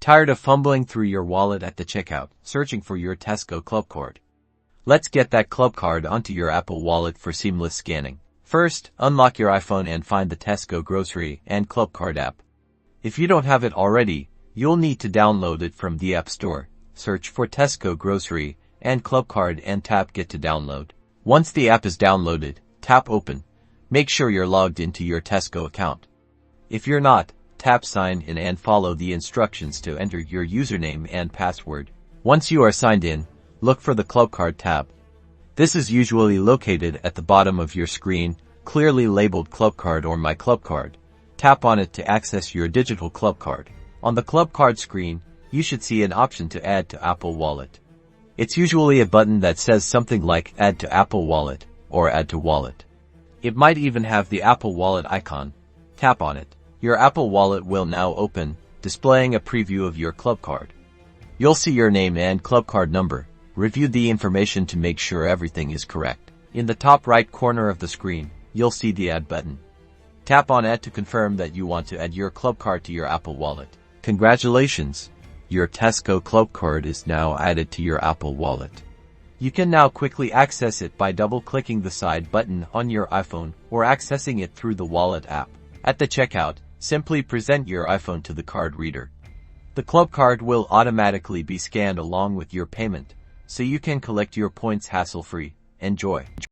Tired of fumbling through your wallet at the checkout, searching for your Tesco Clubcard? Let's get that Clubcard onto your Apple Wallet for seamless scanning. First, unlock your iPhone and find the Tesco Grocery and Clubcard app. If you don't have it already, you'll need to download it from the App Store. Search for Tesco Grocery and Clubcard and tap Get to download. Once the app is downloaded, tap Open. Make sure you're logged into your Tesco account. If you're not, tap Sign in and follow the instructions to enter your username and password. Once you are signed in, look for the Clubcard tab. This is usually located at the bottom of your screen, clearly labeled Clubcard or My Clubcard. Tap on it to access your digital Clubcard. On the Clubcard screen, you should see an option to add to Apple Wallet. It's usually a button that says something like Add to Apple Wallet or Add to Wallet. It might even have the Apple Wallet icon. Tap on it. Your Apple Wallet will now open, displaying a preview of your Clubcard. You'll see your name and Clubcard number. Review the information to make sure everything is correct. In the top right corner of the screen, you'll see the Add button. Tap on Add to confirm that you want to add your Clubcard to your Apple Wallet. Congratulations! Your Tesco Clubcard is now added to your Apple Wallet. You can now quickly access it by double-clicking the side button on your iPhone or accessing it through the Wallet app. At the checkout, simply present your iPhone to the card reader. The Clubcard will automatically be scanned along with your payment, so you can collect your points hassle-free. Enjoy!